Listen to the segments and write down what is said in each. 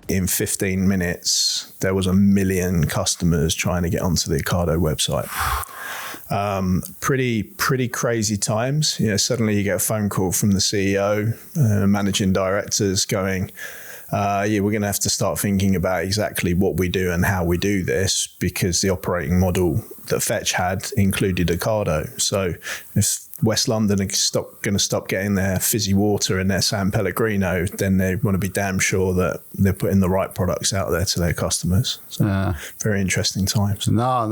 in 15 minutes, there was 1 million customers trying to get onto the Ocado website. Pretty crazy times. Suddenly you get a phone call from the CEO, managing directors going, we're going to have to start thinking about exactly what we do and how we do this, because the operating model that Fetch had included Ocado. So if West London are going to stop getting their fizzy water and their San Pellegrino, then they want to be damn sure that they're putting the right products out there to their customers. So very interesting times. No,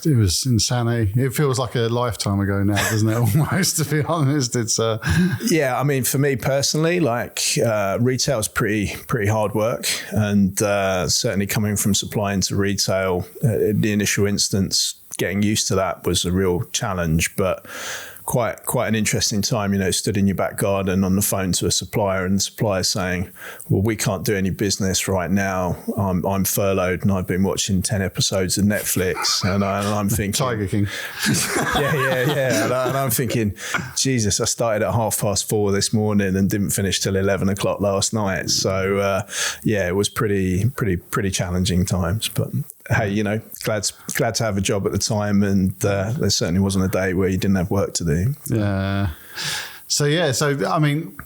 it was insanity. It feels like a lifetime ago now, doesn't it? Almost, to be honest. It's yeah. I mean, for me personally, retail is pretty hard work, and certainly coming from supplying to retail, the initial instance, getting used to that was a real challenge, but quite an interesting time. Stood in your back garden on the phone to a supplier, and the supplier saying, well, we can't do any business right now. I'm furloughed and I've been watching 10 episodes of Netflix, and I'm thinking Tiger King. yeah. And I'm thinking, Jesus, I started at 4:30 this morning and didn't finish till 11 o'clock last night. So it was pretty challenging times, but hey, glad to have a job at the time, and there certainly wasn't a day where you didn't have work to do. Yeah. So I mean,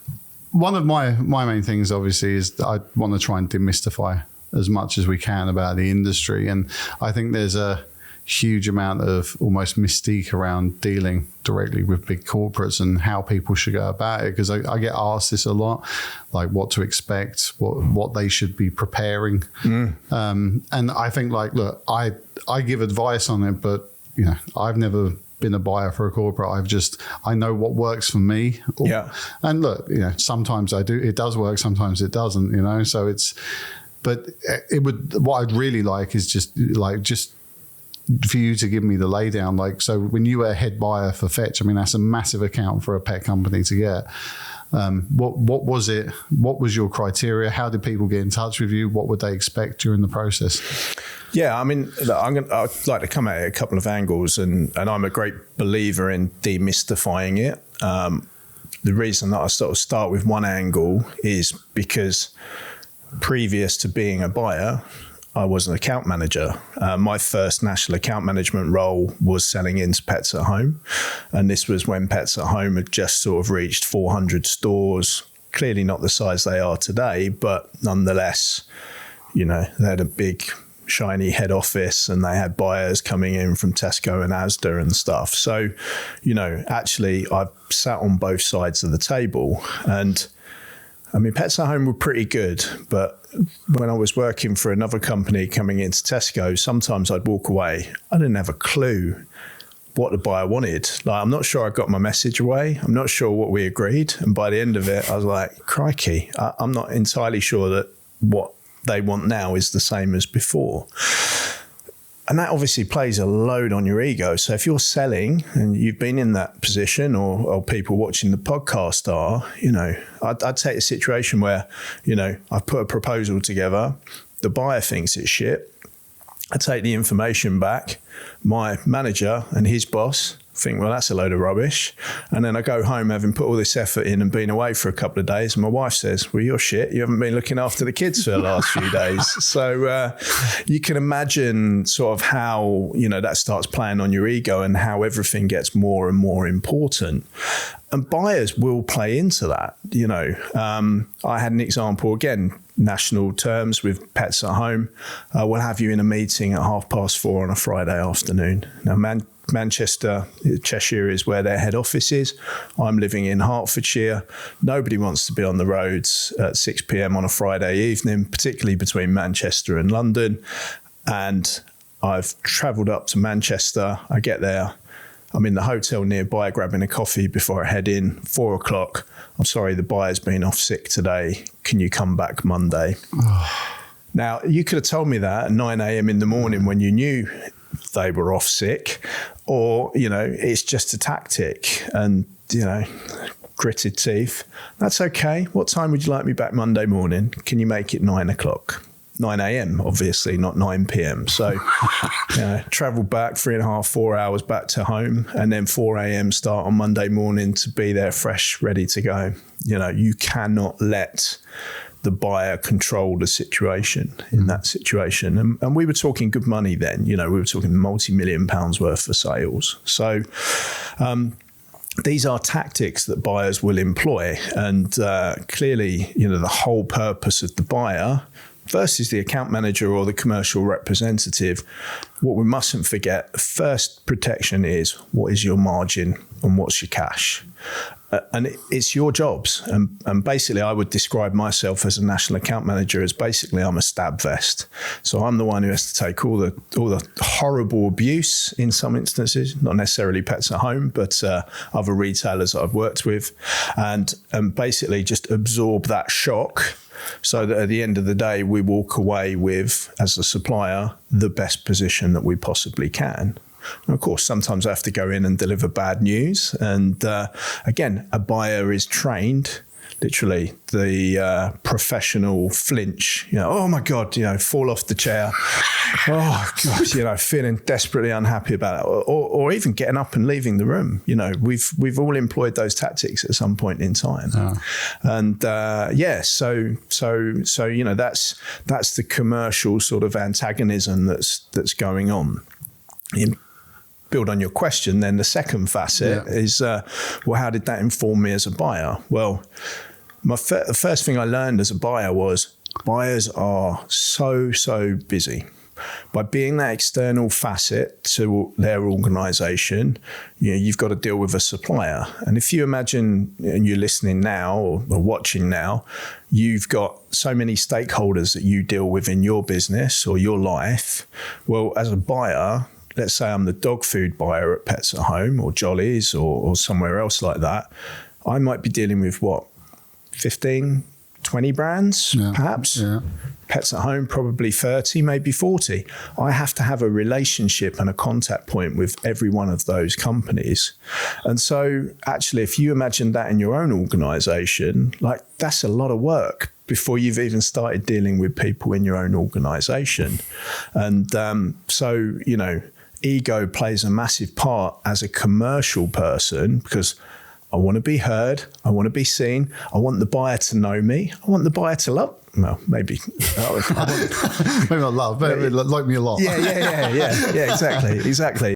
one of my main things obviously is I want to try and demystify as much as we can about the industry, and I think there's a huge amount of almost mystique around dealing directly with big corporates and how people should go about it, because I get asked this a lot, like what to expect, what they should be preparing. And I think, look, I give advice on it, but I've never been a buyer for a corporate. I know what works for me. Yeah. And look, sometimes it does work, sometimes it doesn't, so but what I'd really like is just for you to give me the laydown. So when you were head buyer for Fetch, I mean, that's a massive account for a pet company to get. What was it? What was your criteria? How did people get in touch with you? What would they expect during the process? Yeah, I mean, I'd like to come at it a couple of angles, and I'm a great believer in demystifying it. The reason that I sort of start with one angle is because previous to being a buyer, I was an account manager. My first national account management role was selling into Pets at Home. And this was when Pets at Home had just sort of reached 400 stores, clearly not the size they are today, but nonetheless, they had a big, shiny head office, and they had buyers coming in from Tesco and Asda and stuff. So, actually I've sat on both sides of the table, and I mean, Pets at Home were pretty good, but when I was working for another company coming into Tesco, sometimes I'd walk away. I didn't have a clue what the buyer wanted. I'm not sure I got my message away. I'm not sure what we agreed. And by the end of it, I was like, crikey, I'm not entirely sure that what they want now is the same as before. And that obviously plays a load on your ego. So if you're selling and you've been in that position, or people watching the podcast are, I'd take a situation where, I've put a proposal together. The buyer thinks it's shit. I take the information back. My manager and his boss think, well, that's a load of rubbish. And then I go home having put all this effort in and been away for a couple of days. And my wife says, well, you're shit. You haven't been looking after the kids for the last few days. So you can imagine sort of how, that starts playing on your ego and how everything gets more and more important. And buyers will play into that. I had an example, again, national terms with Pets at Home. We'll have you in a meeting at 4:30 on a Friday afternoon. Now, Manchester, Cheshire is where their head office is. I'm living in Hertfordshire. Nobody wants to be on the roads at 6 p.m. on a Friday evening, particularly between Manchester and London. And I've travelled up to Manchester. I get there. I'm in the hotel nearby grabbing a coffee before I head in. 4 o'clock. I'm sorry, the buyer's been off sick today. Can you come back Monday? Now, you could have told me that at 9 a.m. in the morning when you knew they were off sick, or, it's just a tactic, and, gritted teeth. That's okay. What time would you like me back Monday morning? Can you make it 9 o'clock? 9 a.m., obviously, not 9 p.m. So travel back 3.5, 4 hours back to home, and then 4 a.m. start on Monday morning to be there fresh, ready to go. You cannot let the buyer control the situation in that situation. And we were talking good money then. We were talking multi-million pounds worth of sales. So these are tactics that buyers will employ. And clearly, the whole purpose of the buyer versus the account manager or the commercial representative, what we mustn't forget, the first protection is what is your margin and what's your cash. And it's your jobs. And basically, I would describe myself as a national account manager as basically I'm a stab vest. So I'm the one who has to take all the horrible abuse in some instances, not necessarily Pets at Home, but other retailers that I've worked with, and basically just absorb that shock so that at the end of the day, we walk away with, as a supplier, the best position that we possibly can. And of course, sometimes I have to go in and deliver bad news. And again, a buyer is trained, literally the professional flinch, oh my God, fall off the chair. Oh God, feeling desperately unhappy about it, or even getting up and leaving the room. We've all employed those tactics at some point in time. Oh. And so that's the commercial sort of antagonism that's going on. Build on your question, then the second facet is, how did that inform me as a buyer? Well, the first thing I learned as a buyer was buyers are so busy. By being that external facet to their organisation, you've got to deal with a supplier. And if you imagine, and you're listening now or watching now, you've got so many stakeholders that you deal with in your business or your life. Well, as a buyer, let's say I'm the dog food buyer at Pets at Home or Jolly's or somewhere else like that, I might be dealing with 15, 20 brands, perhaps. Yeah. Pets at Home, probably 30, maybe 40. I have to have a relationship and a contact point with every one of those companies. And so actually, if you imagine that in your own organisation, that's a lot of work before you've even started dealing with people in your own organisation. And ego plays a massive part as a commercial person, because I want to be heard. I want to be seen. I want the buyer to know me. I want the buyer to love. Well, maybe. Maybe not love, but like me a lot. Yeah, exactly.